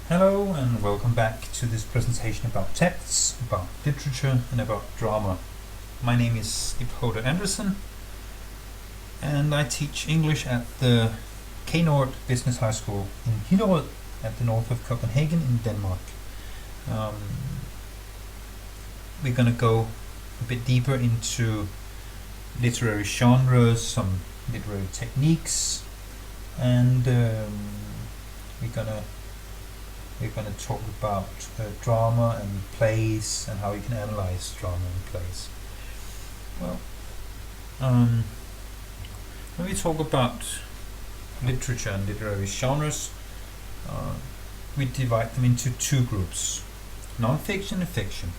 Hello and welcome back to this presentation about texts, about literature and about drama. My name is Ib Hoder Andersen and I teach English at the K-Nord Business High School in Hillerød at the north of Copenhagen in Denmark. We're going to go a bit deeper into literary genres, some literary techniques, and we're going to talk about drama and plays and how you can analyze drama and plays. Well, when we talk about literature and literary genres, we divide them into two groups: non-fiction and fiction.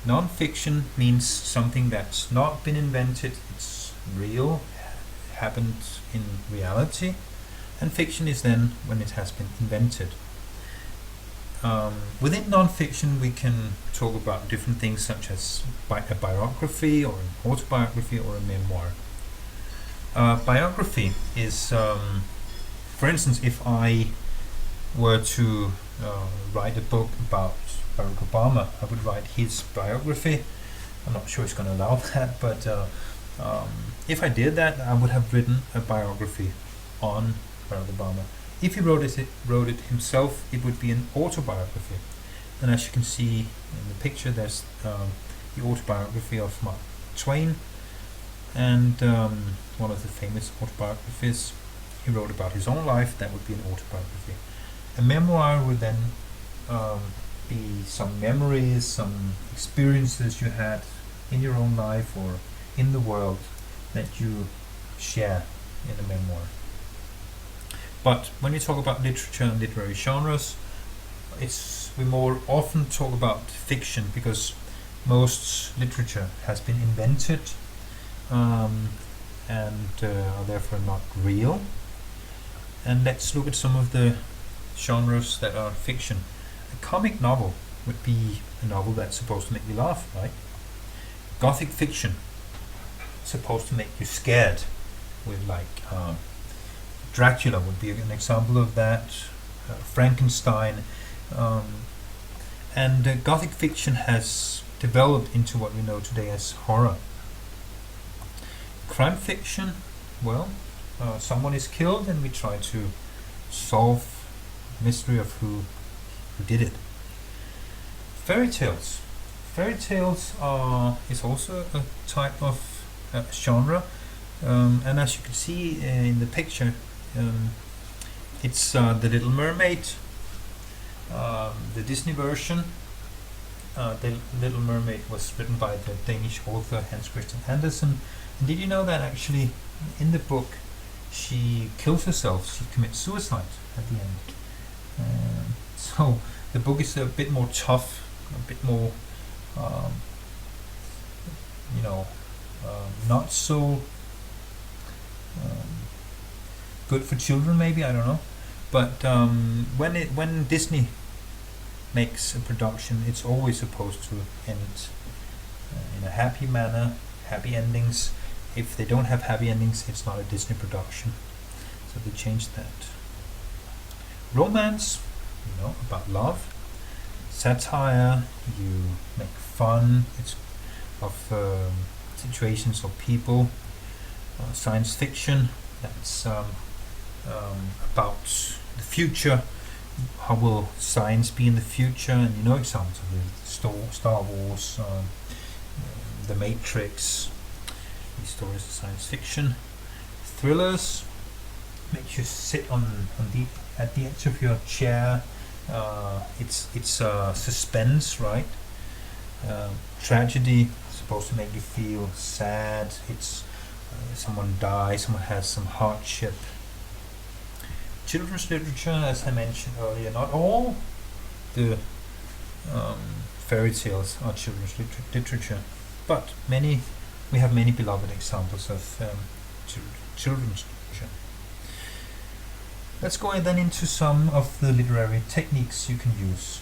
Non-fiction means something that's not been invented, it's real, happened in reality, and fiction is then when it has been invented. Within non-fiction we can talk about different things such as a biography or an autobiography or a memoir. Biography is, for instance, if I were to write a book about Barack Obama, I would write his biography. I'm not sure it's going to allow that, but if I did that, I would have written a biography on Barack Obama. If he wrote it himself, it would be an autobiography. And as you can see in the picture, there's the autobiography of Mark Twain, and one of the famous autobiographies he wrote about his own life. That would be an autobiography. A memoir would then be some memories, some experiences you had in your own life or in the world that you share in a memoir. But when we talk about literature and literary genres, we more often talk about fiction, because most literature has been invented and are therefore not real. And let's look at some of the genres that are fiction. A comic novel would be a novel that's supposed to make you laugh, right? Gothic fiction, supposed to make you scared, with Dracula would be an example of that, Frankenstein, and Gothic fiction has developed into what we know today as horror. Crime fiction, well, someone is killed and we try to solve the mystery of who did it. Fairy tales. Fairy tales is also a type of genre, and as you can see in the picture, it's The Little Mermaid, the Disney version. The Little Mermaid was written by the Danish author Hans Christian Andersen. And did you know that actually in the book she kills herself, she commits suicide at the end? So the book is a bit more tough, a bit more, not so good for children, maybe, I don't know. But when Disney makes a production, it's always supposed to end in a happy manner, happy endings. If they don't have happy endings, it's not a Disney production. So they changed that. Romance, about love. Satire, you make fun of situations or people. Science fiction, that's about the future. How will science be in the future? And examples of Star Wars, The Matrix. These stories are science fiction. Thrillers make you sit at the edge of your chair. It's suspense, right? Tragedy, supposed to make you feel sad. It's someone dies, someone has some hardship. Children's literature, as I mentioned earlier, not all the fairy tales are children's literature, but we have many beloved examples of children's literature. Let's go then into some of the literary techniques you can use.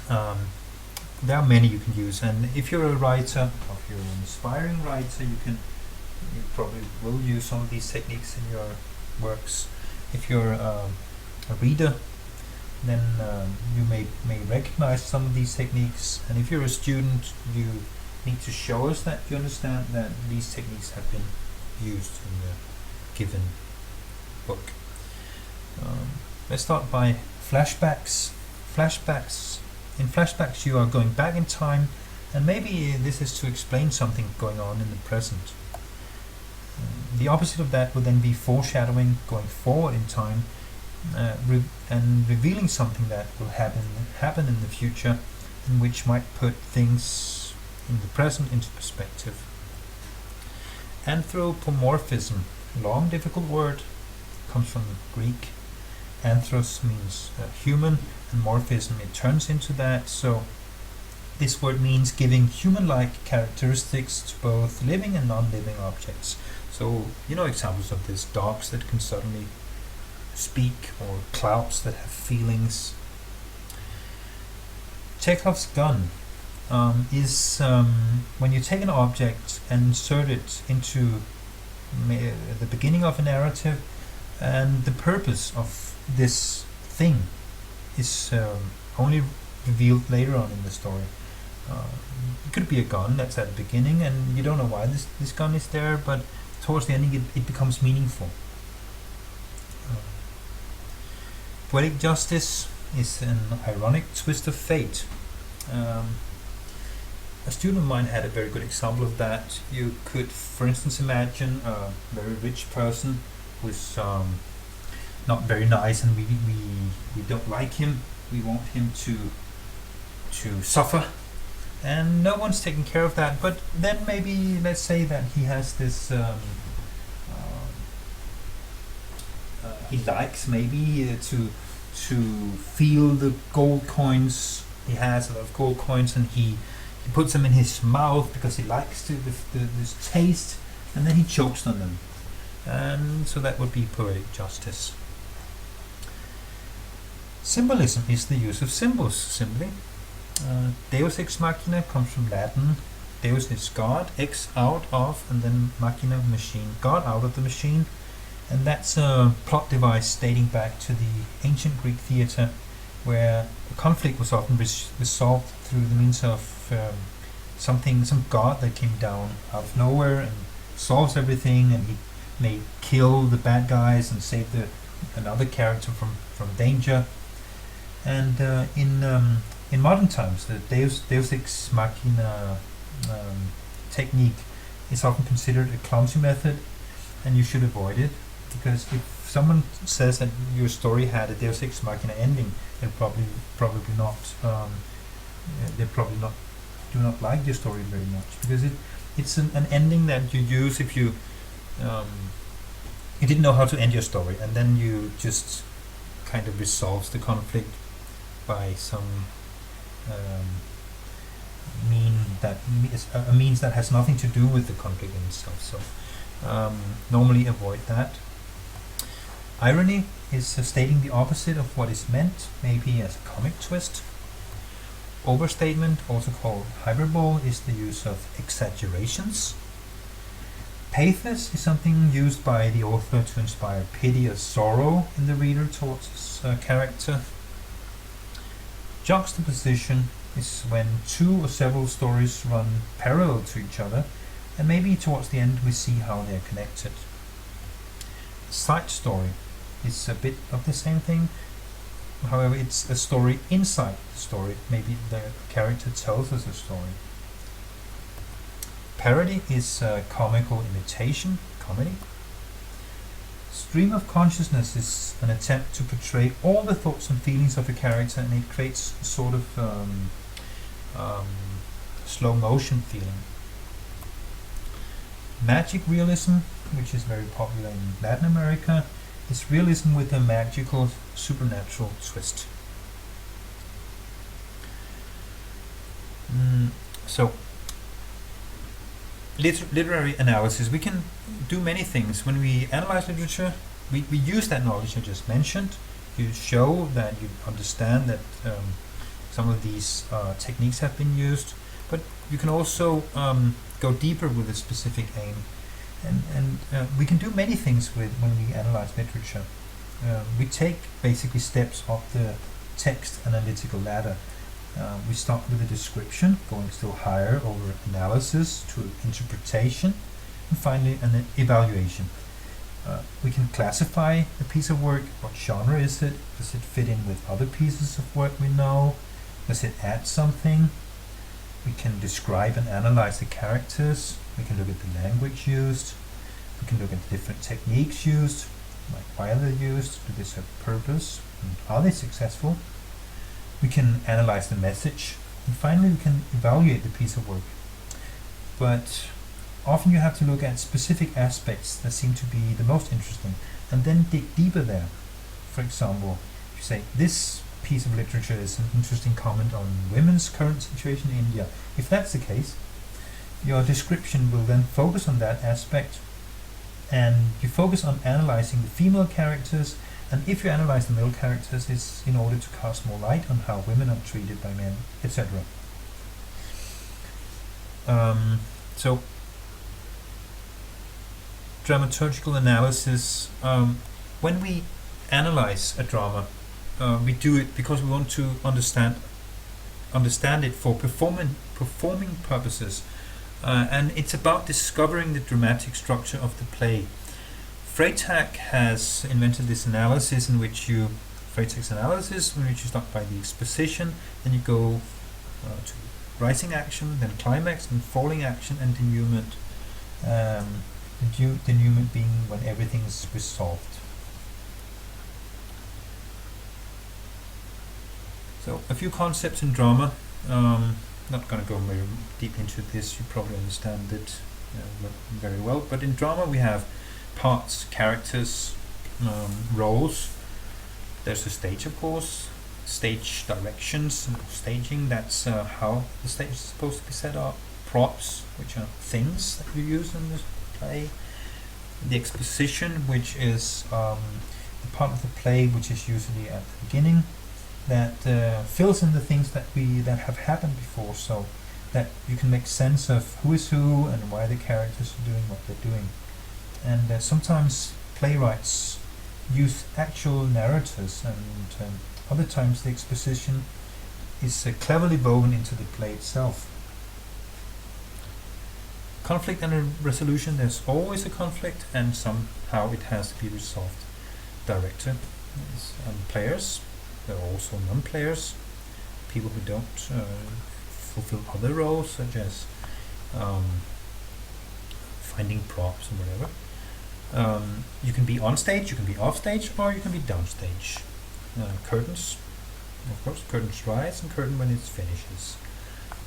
There are many you can use, and if you're a writer, or if you're an aspiring writer, you probably will use some of these techniques in your works. If you're a reader, then you may recognize some of these techniques. And if you're a student, you need to show us that you understand that these techniques have been used in the given book. Let's start by flashbacks. In flashbacks, you are going back in time, and maybe this is to explain something going on in the present. The opposite of that would then be foreshadowing, going forward in time, and revealing something that will happen in the future, and which might put things in the present into perspective. Anthropomorphism, long difficult word, comes from Greek. Anthros means human, and morphism, it turns into that. So this word means giving human-like characteristics to both living and non-living objects. So, examples of this: dogs that can suddenly speak, or clouds that have feelings. Chekhov's gun is when you take an object and insert it into the beginning of a narrative, and the purpose of this thing is only revealed later on in the story. It could be a gun that's at the beginning, and you don't know why this gun is there, but towards the ending it becomes meaningful. Poetic justice is an ironic twist of fate. A student of mine had a very good example of that. You could, for instance, imagine a very rich person who's not very nice, and we don't like him. We want him to suffer, and no one's taking care of that. But then maybe, let's say that he has this he likes maybe to feel the gold coins. He has a lot of gold coins, and he puts them in his mouth because he likes this taste, and then he chokes on them. And so that would be poetic justice. Symbolism is the use of symbols, simply. Deus ex machina comes from Latin. Deus is God, ex out of, and then machina, machine. God out of the machine. And that's a plot device dating back to the ancient Greek theatre, where the conflict was often resolved through the means of some god that came down out of nowhere and solves everything, and he may kill the bad guys and save another character from danger. And in modern times, the Deus ex machina technique is often considered a clumsy method, and you should avoid it, because if someone says that your story had a Deus ex machina ending, they'll probably not do not like your story very much, because it's an ending that you use if you didn't know how to end your story, and then you just kind of resolves the conflict by some means that has nothing to do with the conflict in itself. So normally avoid that. Irony is stating the opposite of what is meant, maybe as a comic twist. Overstatement, also called hyperbole, is the use of exaggerations. Pathos is something used by the author to inspire pity or sorrow in the reader towards his character. Juxtaposition is when two or several stories run parallel to each other, and maybe towards the end we see how they are connected. Side story is a bit of the same thing. However, it's a story inside the story. Maybe the character tells us a story. Parody is comical imitation, comedy. Stream of consciousness is an attempt to portray all the thoughts and feelings of a character, and it creates a sort of slow motion feeling. Magic realism, which is very popular in Latin America, is realism with a magical, supernatural twist. So, literary analysis. We can do many things. When we analyze literature, we use that knowledge I just mentioned. You show that you understand that some of these techniques have been used, but you can also go deeper with a specific aim. And we can do many things when we analyze literature. We take basically steps up the text analytical ladder. We start with a description, going still higher over analysis to interpretation, and finally an evaluation. We can classify a piece of work. What genre is it? Does it fit in with other pieces of work we know? Does it add something? We can describe and analyze the characters. We can look at the language used. We can look at the different techniques used, like why are they used, do they serve a purpose, and are they successful? We can analyze the message, and finally we can evaluate the piece of work. But often you have to look at specific aspects that seem to be the most interesting, and then dig deeper there. For example, you say, this piece of literature is an interesting comment on women's current situation in India. If that's the case, your description will then focus on that aspect, and you focus on analyzing the female characters, and if you analyze the male characters, it's in order to cast more light on how women are treated by men, etc. So dramaturgical analysis, when we analyze a drama, we do it because we want to understand it for performing purposes, and it's about discovering the dramatic structure of the play. Freytag has invented this analysis in which Freytag's analysis, in which you start by the exposition, then you go to rising action, then climax, then falling action, and denouement. Denouement being when everything is resolved. So a few concepts in drama. Not going to go very deep into this. You probably understand it very well. But in drama we have parts, characters, roles. There's a stage, of course. Stage directions and staging. That's how the stage is supposed to be set up. Props, which are things that you use in the play. The exposition, which is the part of the play which is usually at the beginning, that fills in the things that have happened before, so that you can make sense of who is who and why the characters are doing what they're doing. And sometimes playwrights use actual narrators, and other times the exposition is cleverly woven into the play itself. Conflict and resolution, there's always a conflict and somehow it has to be resolved. Director and players, there are also non-players, people who don't fulfill other roles, such as finding props and whatever. You can be on stage, you can be off stage, or you can be downstage. Curtains, of course, curtains rise and curtain when it finishes.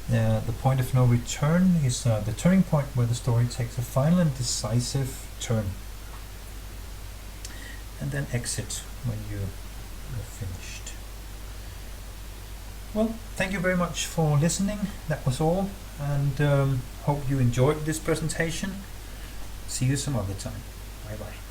The point of no return is the turning point where the story takes a final and decisive turn. And then exit when you're finished. Well, thank you very much for listening. That was all, and hope you enjoyed this presentation. See you some other time. Bye bye.